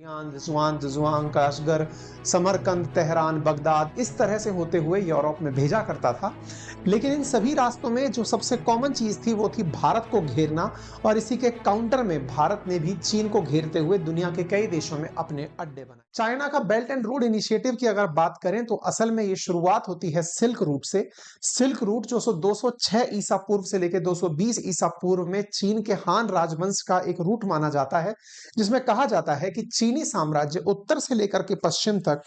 Rizwan Jiuquan Kashgar Samarkand Tehran Baghdad इस तरह से होते हुए यूरोप में भेजा करता था। लेकिन इन सभी रास्तों में जो सबसे कॉमन चीज थी वो थी भारत को घेरना, और इसी के काउंटर में भारत ने भी चीन को घेरते हुए दुनिया के कई देशों में अपने अड्डे बनाए। चाइना का बेल्ट एंड रोड इनिशिएटिव की अगर बात करें तो असल में ये शुरुआत होती है सिल्क रूट से। सिल्क रूट जो 206 ईसा पूर्व से लेकर 220 ईसा पूर्व में चीन के हान राजवंश का एक रूट माना जाता है, जिसमें कहा जाता है कि चीनी साम्राज्य उत्तर से लेकर के पश्चिम तक,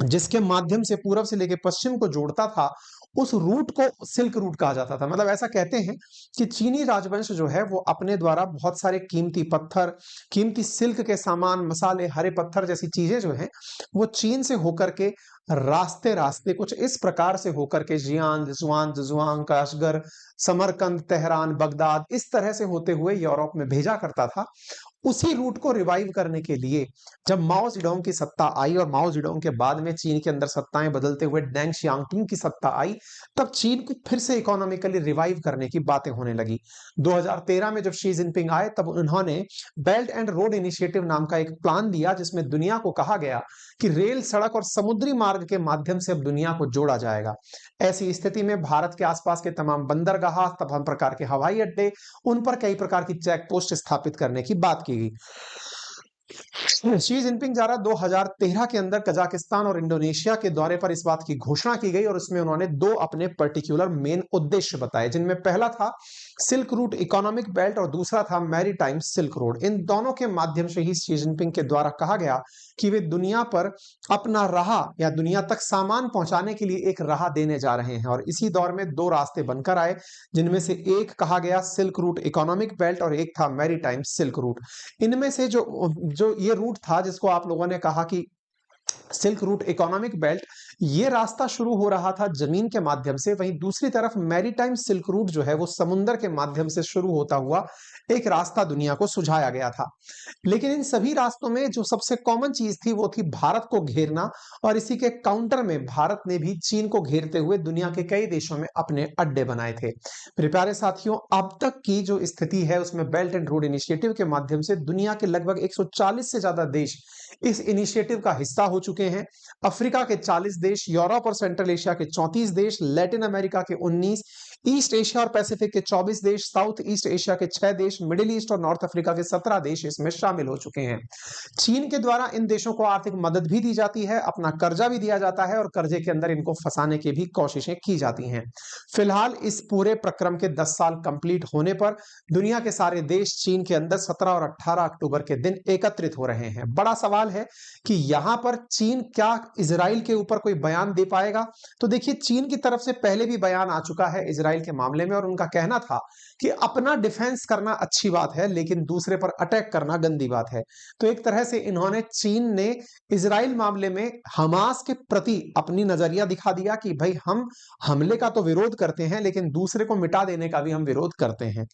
जिसके माध्यम से पूर्व से लेकर पश्चिम को जोड़ता था, उस रूट को सिल्क रूट कहा जाता था। मतलब ऐसा कहते हैं कि चीनी राजवंश जो है वो अपने द्वारा बहुत सारे कीमती पत्थर, कीमती सिल्क के सामान, मसाले, हरे पत्थर जैसी चीजें जो हैं वो चीन से होकर के रास्ते रास्ते कुछ इस प्रकार से होकर के जियान, रिजवान, Jiuquan, Kashgar, Samarkand, Tehran, Baghdad इस तरह से होते हुए यूरोप में भेजा करता था। उसी रूट को रिवाइव करने के लिए जब माओ जेडोंग की सत्ता आई और माओ जेडोंग के बाद में चीन के अंदर सत्ताएं बदलते हुए डेंग शियांगपिंग की सत्ता आई, तब चीन को फिर से इकोनॉमिकली रिवाइव करने की बातें होने लगी। 2013 में जब शी जिनपिंग आए तब उन्होंने बेल्ट एंड रोड इनिशिएटिव नाम का एक प्लान दिया, जिसमें दुनिया को कहा गया कि रेल, सड़क और समुद्री मार्ग के माध्यम से अब दुनिया को जोड़ा जाएगा। ऐसी स्थिति में भारत के आसपास के तमाम बंदरगाह, तमाम प्रकार के हवाई अड्डे, उन पर कई प्रकार की चेक पोस्ट स्थापित करने की बात की गई। शी जिनपिंग द्वारा 2013 के अंदर कजाकिस्तान और इंडोनेशिया के दौरे पर इस बात की घोषणा की गई, और उसमें उन्होंने दो अपने पर्टिकुलर मेन उद्देश्य बताए, जिनमें पहला था सिल्क रूट इकोनॉमिक बेल्ट और दूसरा था मैरीटाइम सिल्क रोड। इन दोनों के माध्यम से ही शी जिनपिंग के द्वारा कहा गया कि वे दुनिया पर अपना राह या दुनिया तक सामान पहुंचाने के लिए एक राह देने जा रहे हैं। और इसी दौर में दो रास्ते बनकर आए, जिनमें से एक कहा गया सिल्क रूट इकोनॉमिक बेल्ट और एक था मैरीटाइम सिल्क रूट। इनमें से जो जो ये रूट था जिसको आप लोगों ने कहा कि सिल्क रूट इकोनॉमिक बेल्ट, ये रास्ता शुरू हो रहा था जमीन के माध्यम से, वहीं दूसरी तरफ मैरीटाइम सिल्क रूट जो है वो समुद्र के माध्यम से शुरू होता हुआ एक रास्ता दुनिया को सुझाया गया था। लेकिन इन सभी रास्तों में जो सबसे कॉमन चीज थी वो थी भारत को घेरना, और इसी के काउंटर में भारत ने भी चीन को घेरते हुए दुनिया के कई देशों में अपने अड्डे बनाए थे। मेरे प्यारे साथियों, अब तक की जो स्थिति है उसमें बेल्ट एंड रोड इनिशिएटिव के माध्यम से दुनिया के लगभग 140 से ज्यादा देश इस इनिशिएटिव का हिस्सा हो चुके हैं। अफ्रीका के 40 देश, यूरोप और सेंट्रल एशिया के 34 देश, लैटिन अमेरिका के 19, ईस्ट एशिया और पैसिफिक के 24 देश, साउथ ईस्ट एशिया के 6 देश, मिडिल ईस्ट और नॉर्थ अफ्रीका के 17 देश इसमें शामिल हो चुके हैं। चीन के द्वारा इन देशों को आर्थिक मदद भी दी जाती है, अपना कर्जा भी दिया जाता है, और कर्जे के अंदर इनको फंसाने की भी कोशिशें की जाती हैं। फिलहाल इस पूरे प्रक्रम के 10 साल कंप्लीट होने पर दुनिया के सारे देश चीन के अंदर 17 और 18 अक्टूबर के दिन एकत्रित हो रहे हैं। बड़ा सवाल है कि यहां पर चीन क्या इजराइल के ऊपर कोई बयान दे पाएगा? तो देखिए, चीन की तरफ से पहले भी बयान आ चुका है इजराइल के मामले में, और उनका कहना था कि अपना डिफेंस करना अच्छी बात है लेकिन दूसरे पर अटैक करना गंदी बात है। तो एक तरह से इन्होंने, चीन ने इजराइल मामले में हमास के प्रति अपनी नजरिया दिखा दिया कि भाई हम हमले का तो विरोध करते हैं लेकिन दूसरे को मिटा देने का भी हम विरोध करते हैं।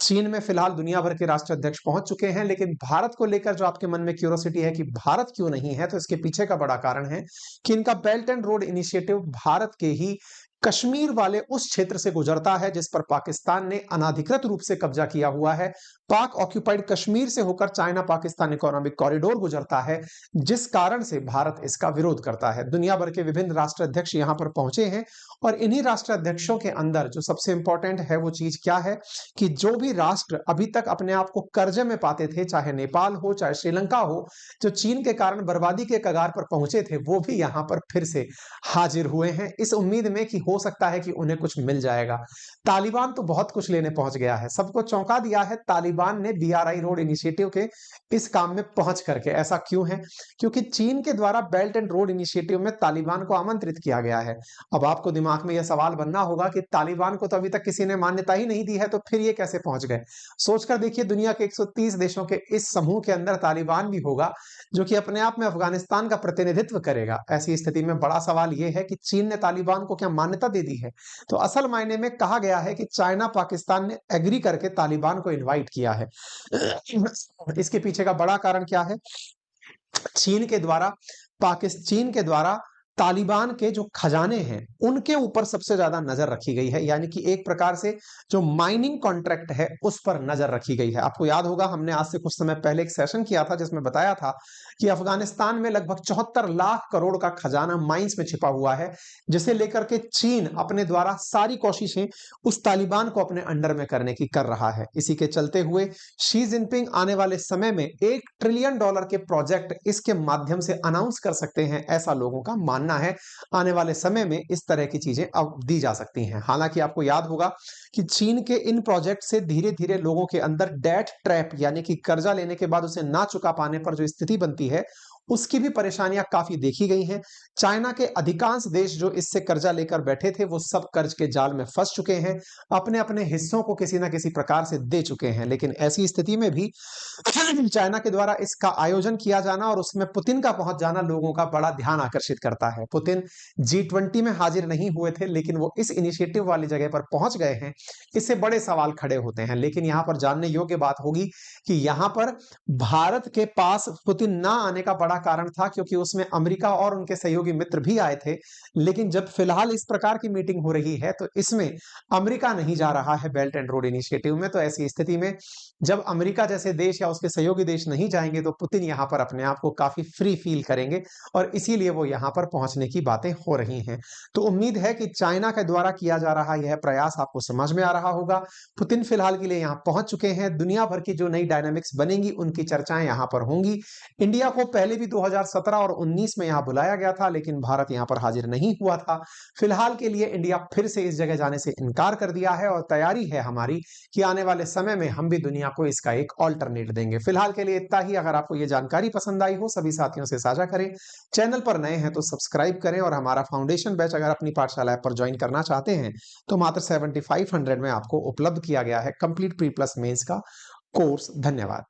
चीन में फिलहाल दुनिया भर के राष्ट्राध्यक्ष पहुंच चुके हैं, लेकिन भारत को लेकर जो आपके मन में क्यूरियोसिटी है कि भारत क्यों नहीं है, तो इसके पीछे का बड़ा कारण है कि इनका belt and road initiative Bharat के ही कश्मीर वाले उस क्षेत्र से गुजरता है जिस पर पाकिस्तान ने अनाधिकृत रूप से कब्जा किया हुआ है। पाक ऑक्यूपाइड कश्मीर से होकर चाइना पाकिस्तान इकोनॉमिक कॉरिडोर गुजरता है, जिस कारण से भारत इसका विरोध करता है। दुनिया भर के विभिन्न राष्ट्राध्यक्ष यहां पर पहुंचे हैं, और इन्हीं राष्ट्राध्यक्षों के अंदर जो सबसे इंपॉर्टेंट है वो चीज क्या है कि जो भी राष्ट्र अभी तक अपने आप को कर्जे में पाते थे, चाहे नेपाल हो चाहे श्रीलंका हो, जो चीन के कारण बर्बादी के कगार पर पहुंचे थे, वो भी यहां पर फिर से हाजिर हुए हैं, इस उम्मीद में कि हो सकता है कि उन्हें कुछ मिल जाएगा। तालिबान तो बहुत कुछ लेने पहुंच गया है, सबको चौंका दिया है तालिबान ने बीआरआई रोड इनिशिएटिव के इस काम में पहुंच करके। ऐसा क्यों है? क्योंकि चीन के द्वारा बेल्ट एंड रोड इनिशिएटिव में तालिबान को आमंत्रित किया गया है। अब आपको दिमाग में यह सवाल बनना होगा कि तालिबान को तो अभी तक किसी ने मान्यता ही नहीं दी है, तो फिर ये कैसे पहुंच गए? सोचकर देखिए, दुनिया के 130 देशों के इस समूह के अंदर तालिबान भी होगा, जो कि अपने आप में अफगानिस्तान का प्रतिनिधित्व करेगा। ऐसी स्थिति में बड़ा सवाल यह है कि चीन ने तालिबान को क्या मान्यता दे दी है? तो असल मायने में कहा गया है कि चाइना पाकिस्तान ने एग्री करके तालिबान को इनवाइट किया है। इसके पीछे का बड़ा कारण क्या है? चीन के द्वारा चीन के द्वारा तालिबान के जो खजाने हैं उनके ऊपर सबसे ज्यादा नजर रखी गई है, यानी कि एक प्रकार से जो माइनिंग कॉन्ट्रैक्ट है उस पर नजर रखी गई है। आपको याद होगा हमने आज से कुछ समय पहले एक सेशन किया था जिसमें बताया था कि अफगानिस्तान में लगभग 74 लाख करोड़ का खजाना माइंस में छिपा हुआ है, जिसे लेकर के चीन अपने द्वारा सारी कोशिशें उस तालिबान को अपने अंडर में करने की कर रहा है। इसी के चलते हुए शी जिनपिंग आने वाले समय में $1 ट्रिलियन के प्रोजेक्ट इसके माध्यम से अनाउंस कर सकते हैं, ऐसा लोगों का मानना है। आने वाले समय में इस तरह की चीजें अब दी जा सकती हैं। हालांकि आपको याद होगा कि चीन के इन प्रोजेक्ट से धीरे धीरे लोगों के अंदर डेट ट्रैप यानी कि कर्जा लेने के बाद उसे ना चुका पाने पर जो स्थिति बनती है उसकी भी परेशानियां काफी देखी गई हैं। चाइना के अधिकांश देश जो इससे कर्जा लेकर बैठे थे वो सब कर्ज के जाल में फंस चुके हैं, अपने अपने हिस्सों को किसी ना किसी प्रकार से दे चुके हैं। लेकिन ऐसी स्थिति में भी चाइना के द्वारा इसका आयोजन किया जाना और उसमें पुतिन का पहुंच जाना लोगों का बड़ा ध्यान आकर्षित करता है। पुतिन G20 में हाजिर नहीं हुए थे, लेकिन वो इस इनिशिएटिव वाली जगह पर पहुंच गए हैं, इससे बड़े सवाल खड़े होते हैं। लेकिन यहां पर जानने योग्य बात होगी कि यहां पर भारत के पास पुतिन ना आने का बड़ा कारण था क्योंकि उसमें अमेरिका और उनके सहयोगी मित्र भी आए थे। लेकिन जब फिलहाल इस प्रकार की मीटिंग हो रही है तो इसमें अमेरिका नहीं जा रहा है बेल्ट एंड रोड इनिशिएटिव में। तो ऐसी स्थिति में जब अमेरिका जैसे देश या उसके सहयोगी देश नहीं जाएंगे तो पुतिन यहां पर अपने आप को काफी फ्री फील करेंगे और इसीलिए वो यहां पर पहुंचने की बातें हो रही हैं। तो उम्मीद है कि चाइना के द्वारा किया जा रहा यह प्रयास आपको समझ में आ रहा होगा। पुतिन फिलहाल के लिए यहां पहुंच चुके हैं। दुनिया भर की जो नई डायनामिक्स बनेंगी उनकी चर्चाएं यहां पर होंगी। इंडिया को पहले भी 2017 और 19 में यहां बुलाया गया था, लेकिन भारत यहां पर हाजिर नहीं हुआ था। फिलहाल के लिए इंडिया फिर से इस जगह जाने से इनकार कर दिया है और तैयारी है हमारी कि आने वाले समय में हम भी दुनिया को इसका एक ऑल्टरनेट देंगे। फिलहाल के लिए इतना ही। अगर आपको ये जानकारी पसंद आई हो सभी साथियों से साझा करें। चैनल पर नए हैं तो सब्सक्राइब करें और हमारा फाउंडेशन बैच अगर अपनी पाठशाला ऐप पर ज्वाइन करना चाहते हैं तो मात्र 7500 में आपको उपलब्ध किया गया है कंप्लीट प्री प्लस मेंस का कोर्स। धन्यवाद।